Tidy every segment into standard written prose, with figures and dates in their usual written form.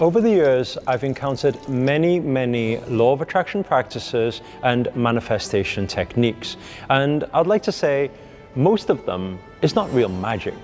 Over the years, I've encountered many law of attraction practices and manifestation techniques. And I'd like to say most of them is not real magic.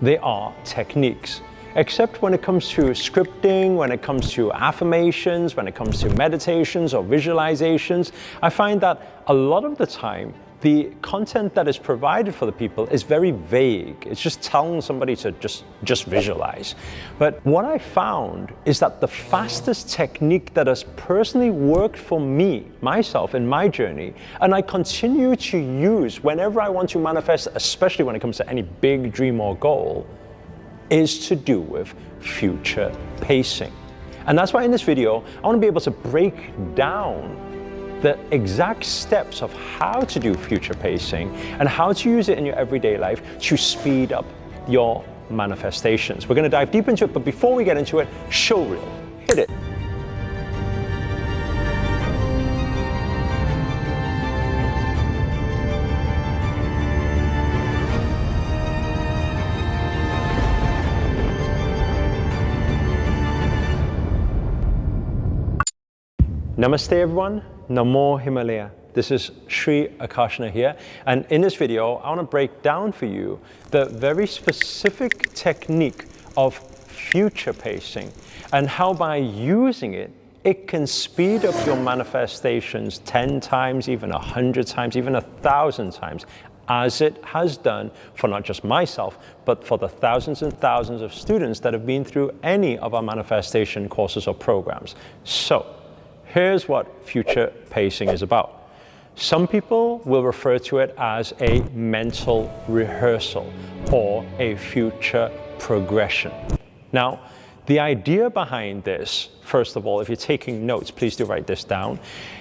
They are techniques. Except when it comes to scripting, when it comes to affirmations, when it comes to meditations or visualizations, I find that a lot of the time, the content that is provided for the people is very vague. It's just telling somebody to just visualize. But what I found is that the fastest technique that has personally worked for me, myself, in my journey, and I continue to use whenever I want to manifest, especially when it comes to any big dream or goal, is to do with future pacing. And that's why in this video, I want to be able to break down the exact steps of how to do future pacing and how to use it in your everyday life to speed up your manifestations. We're going to dive deep into it, but before we get into it, show reel. Hit it. Namaste everyone, Namo Himalaya. This is Sri Akarshana here, and in this video I want to break down for you the very specific technique of future pacing and how by using it, it can speed up your manifestations 10 times, even 100 times, even 1,000 times, as it has done for not just myself, but for the thousands and thousands of students that have been through any of our manifestation courses or programs. So, here's what future pacing is about. Some people will refer to it as a mental rehearsal or a future progression. Now, the idea behind this, first of all, if you're taking notes, please do write this down,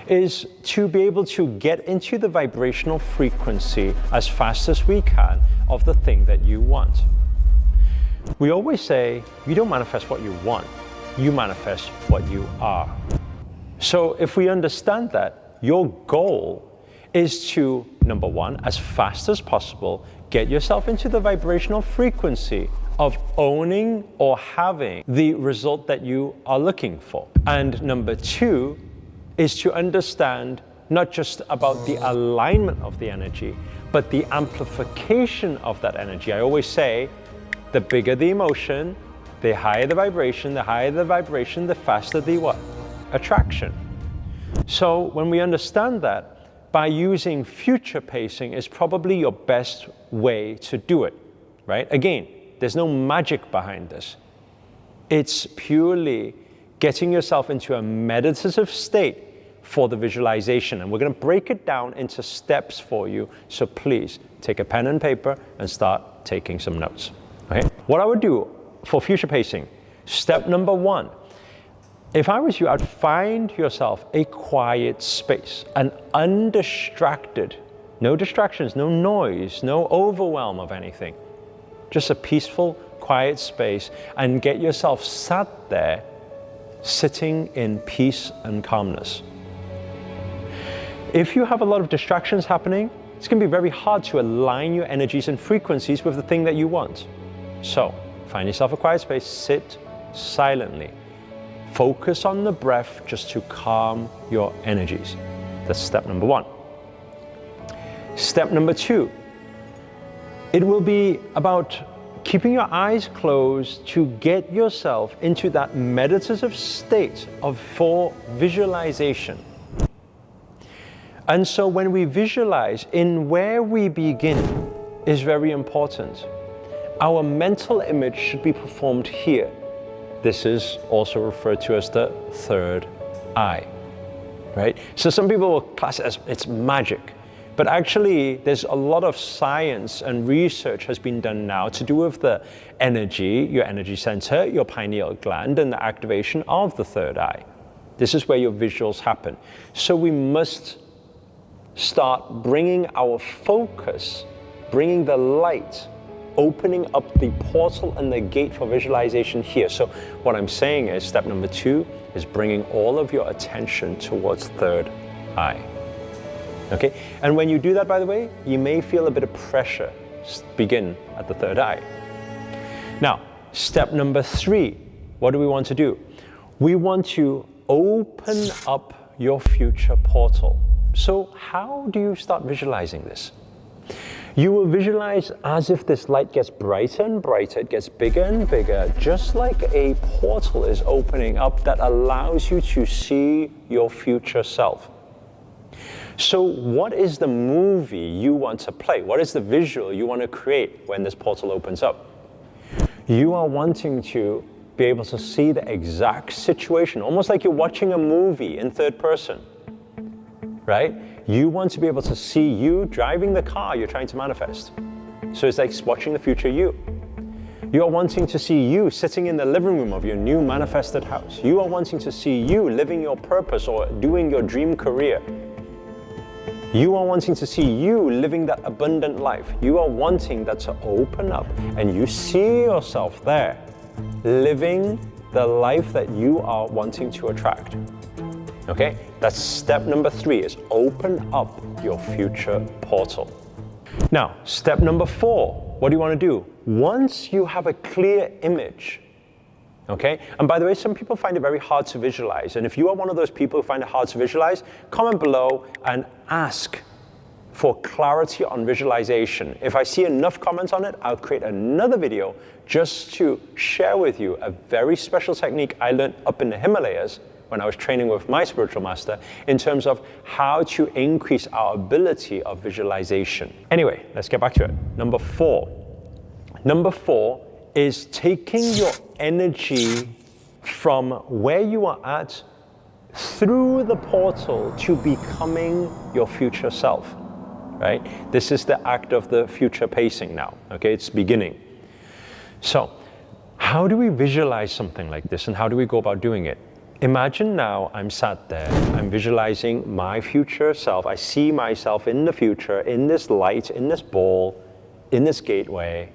is to be able to get into the vibrational frequency as fast as we can of the thing that you want. We always say, you don't manifest what you want, you manifest what you are. So if we understand that, your goal is to, number one, as fast as possible, get yourself into the vibrational frequency of owning or having the result that you are looking for. And number two is to understand not just about the alignment of the energy, but the amplification of that energy. I always say, the bigger the emotion, the higher the vibration, the faster the what? Attraction. So when we understand that, by using future pacing is probably your best way to do it, right? Again, there's no magic behind this. It's purely getting yourself into a meditative state for the visualization. And we're going to break it down into steps for you. So please take a pen and paper and start taking some notes. Okay? What I would do for future pacing, step number one, if I was you, I'd find yourself a quiet space, an undistracted, no distractions, no noise, no overwhelm of anything. Just a peaceful, quiet space, and get yourself sat there, sitting in peace and calmness. If you have a lot of distractions happening, it's going to be very hard to align your energies and frequencies with the thing that you want. So, find yourself a quiet space, sit silently. Focus on the breath just to calm your energies. That's step number one. Step number two, it will be about keeping your eyes closed to get yourself into that meditative state for visualization. And so when we visualize, in where we begin is very important. Our mental image should be performed here. This is also referred to as the third eye, right? So some people will class it as it's magic, but actually there's a lot of science and research has been done now to do with the energy, your energy center, your pineal gland, and the activation of the third eye. This is where your visuals happen. So we must start bringing our focus, bringing the light, opening up the portal and the gate for visualization here. So what I'm saying is step number two is bringing all of your attention towards third eye. Okay? And when you do that, by the way, you may feel a bit of pressure. Begin at the third eye. Now, step number three, what do we want to do? We want to open up your future portal. So how do you start visualizing this? You will visualize as if this light gets brighter and brighter, it gets bigger and bigger, just like a portal is opening up that allows you to see your future self. So what is the movie you want to play? What is the visual you want to create when this portal opens up? You are wanting to be able to see the exact situation, almost like you're watching a movie in third person, right? You want to be able to see you driving the car you're trying to manifest. So it's like watching the future you. You are wanting to see you sitting in the living room of your new manifested house. You are wanting to see you living your purpose or doing your dream career. You are wanting to see you living that abundant life. You are wanting that to open up and you see yourself there, living the life that you are wanting to attract. Okay, that's step number 3, is open up your future portal. Now, step number 4, what do you want to do? Once you have a clear image, okay, and by the way, some people find it very hard to visualize, and if you are one of those people who find it hard to visualize, comment below and ask for clarity on visualization. If I see enough comments on it, I'll create another video just to share with you a very special technique I learned up in the Himalayas when I was training with my spiritual master in terms of how to increase our ability of visualization. Anyway, let's get back to it. Number 4. Number 4 is taking your energy from where you are at through the portal to becoming your future self, right? This is the act of the future pacing now, okay? It's beginning. So, how do we visualize something like this and how do we go about doing it? Imagine now I'm sat there, I'm visualizing my future self. I see myself in the future, in this light, in this ball, in this gateway,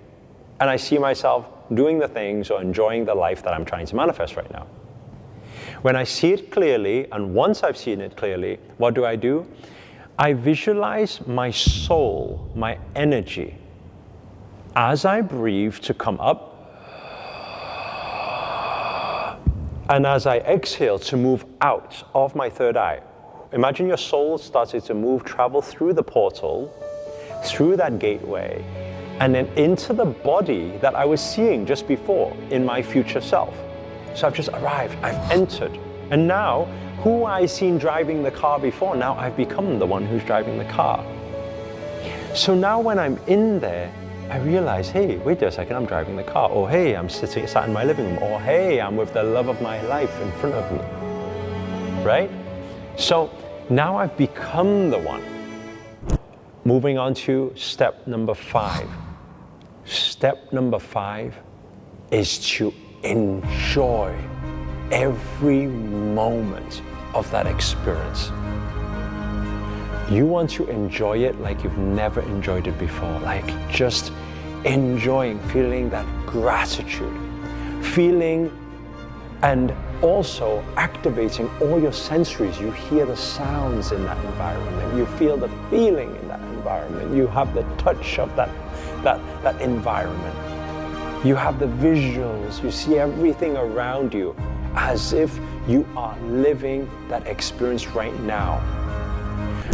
and I see myself doing the things or enjoying the life that I'm trying to manifest right now. When I see it clearly, and once I've seen it clearly, what do? I visualize my soul, my energy, as I breathe to come up, and as I exhale to move out of my third eye. Imagine your soul starting to move, travel through the portal, through that gateway, and then into the body that I was seeing just before in my future self. So I've just arrived, I've entered. And now, who I seen driving the car before, now I've become the one who's driving the car. So now when I'm in there, I realize, hey, wait a second, I'm driving the car. Or hey, I'm sat in my living room. Or hey, I'm with the love of my life in front of me, right? So now I've become the one. Moving on to step number 5. Step number 5 is to enjoy every moment of that experience. You want to enjoy it like you've never enjoyed it before, like just enjoying, feeling that gratitude, feeling and also activating all your sensories. You hear the sounds in that environment, you feel the feeling in that environment, you have the touch of that environment, you have the visuals, you see everything around you as if you are living that experience right now.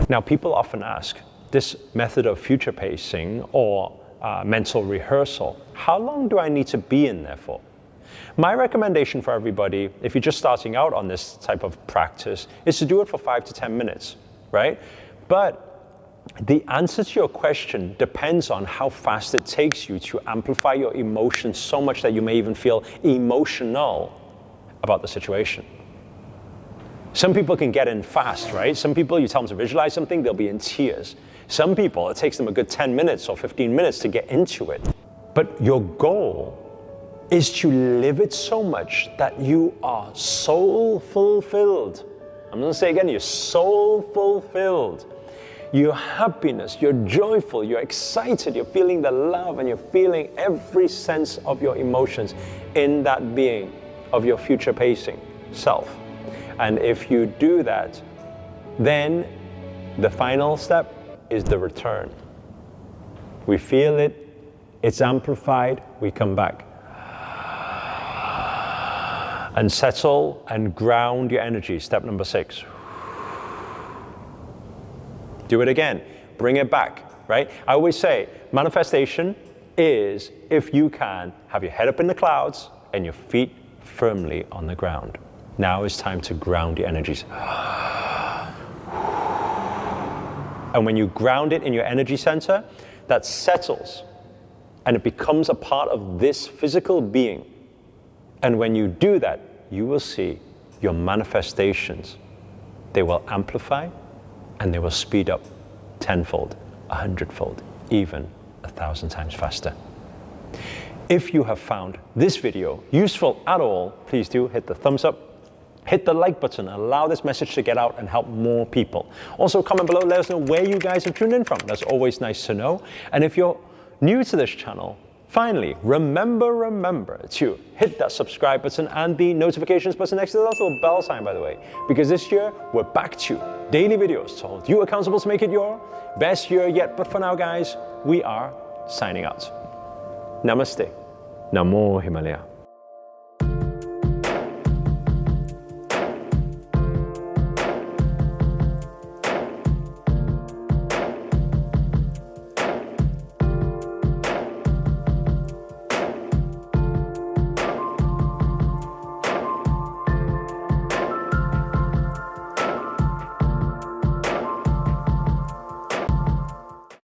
Now, people often ask, this method of future pacing or mental rehearsal, how long do I need to be in there for? My recommendation for everybody, if you're just starting out on this type of practice, is to do it for 5 to 10 minutes, right? But the answer to your question depends on how fast it takes you to amplify your emotions so much that you may even feel emotional about the situation. Some people can get in fast, right? Some people, you tell them to visualize something, they'll be in tears. Some people, it takes them a good 10 minutes or 15 minutes to get into it. But your goal is to live it so much that you are soul fulfilled. I'm going to say again, you're soul fulfilled. Your happiness, you're joyful, you're excited, you're feeling the love, and you're feeling every sense of your emotions in that being of your future pacing self. And if you do that, then the final step is the return. We feel it, it's amplified, we come back. And settle and ground your energy. Step number 6. Do it again. Bring it back, right? I always say manifestation is, if you can, have your head up in the clouds and your feet firmly on the ground. Now it's time to ground your energies. And when you ground it in your energy center, that settles and it becomes a part of this physical being. And when you do that, you will see your manifestations. They will amplify and they will speed up 10-fold, 100-fold, even 1,000 times faster. If you have found this video useful at all, please do hit the thumbs up, hit the like button, allow this message to get out and help more people. Also comment below, let us know where you guys have tuned in from. That's always nice to know. And if you're new to this channel, finally, remember to hit that subscribe button and the notifications button next to that little bell sign, by the way, because this year we're back to daily videos to hold you accountable to make it your best year yet. But for now, guys, we are signing out. Namaste. Namo Himalaya.